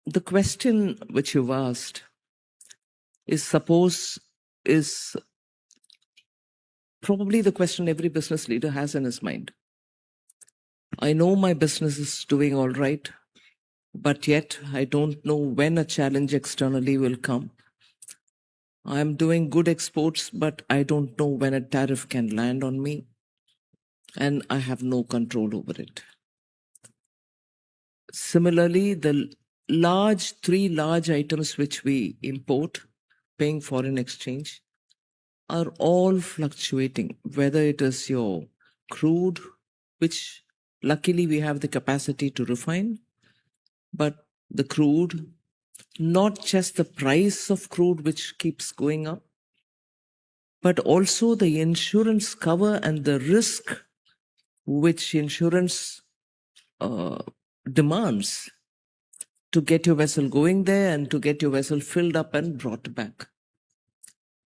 the question which you've asked is probably the question every business leader has in his mind. I know my business is doing all right, but yet I don't know when a challenge externally will come. I'm doing good exports, but I don't know when a tariff can land on me, and I have no control over it. Similarly, the three large items which we import, paying foreign exchange, are all fluctuating, whether it is your crude, which luckily we have the capacity to refine, but the crude, not just the price of crude which keeps going up, but also the insurance cover and the risk which insurance demands to get your vessel going there and to get your vessel filled up and brought back.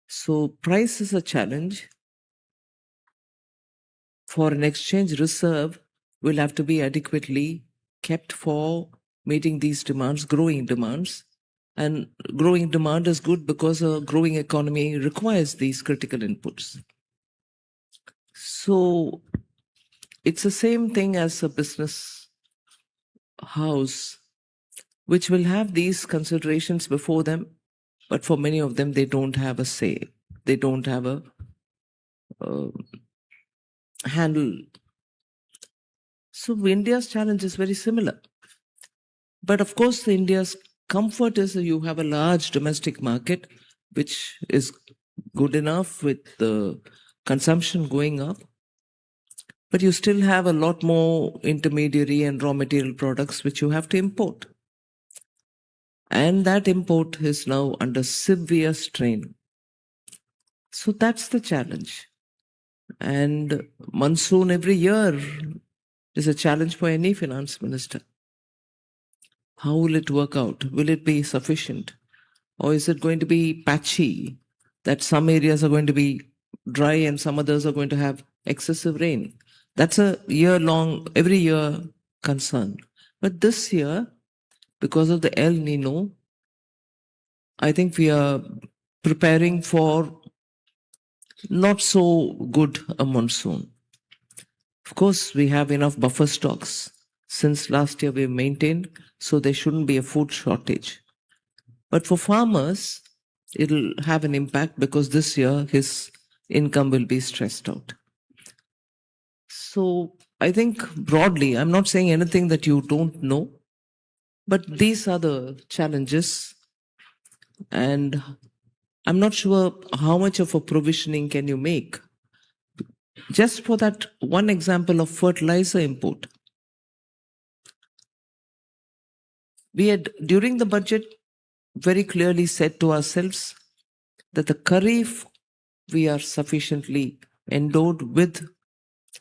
So price is a challenge. Foreign exchange reserve will have to be adequately kept for meeting these demands, growing demands. And growing demand is good because a growing economy requires these critical inputs. So it's the same thing as a business house, which will have these considerations before them, but for many of them, they don't have a say. They don't have a handle. So India's challenge is very similar. But of course, India's comfort is you have a large domestic market, which is good enough with the consumption going up. But you still have a lot more intermediary and raw material products which you have to import. And that import is now under severe strain. So that's the challenge. And monsoon every year is a challenge for any finance minister. How will it work out? Will it be sufficient? Or is it going to be patchy, that some areas are going to be dry and some others are going to have excessive rain? That's a year-long, every year concern. But this year, because of the El Nino, I think we are preparing for not so good a monsoon. Of course, we have enough buffer stocks. Since last year we've maintained, so there shouldn't be a food shortage. But for farmers, it'll have an impact because this year his income will be stressed out. So I think broadly, I'm not saying anything that you don't know, but these are the challenges. And I'm not sure how much of a provisioning can you make. Just for that one example of fertilizer import. We had, during the budget, very clearly said to ourselves that the Kharif, we are sufficiently endowed with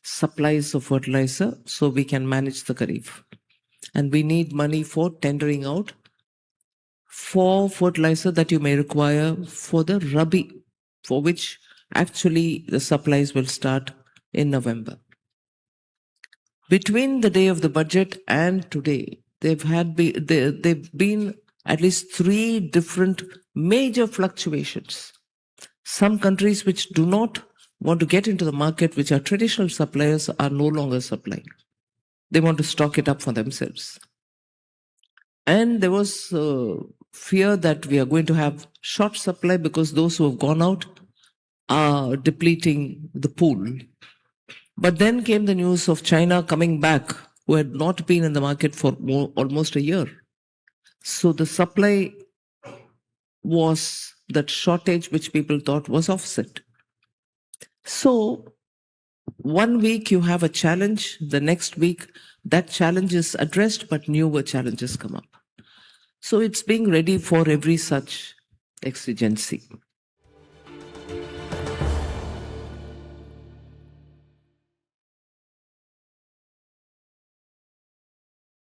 supplies of fertilizer so we can manage the Kharif. And we need money for tendering out for fertilizer that you may require for the Rabi, for which actually the supplies will start in November. Between the day of the budget and today, they've been at least 3 different major fluctuations. Some countries which do not want to get into the market, which are traditional suppliers, are no longer supplying. They want to stock it up for themselves. And there was fear that we are going to have short supply because those who have gone out are depleting the pool. But then came the news of China coming back, who had not been in the market for almost a year. So the supply was that shortage which people thought was offset. So 1 week you have a challenge, the next week that challenge is addressed, but newer challenges come up. So it's being ready for every such exigency.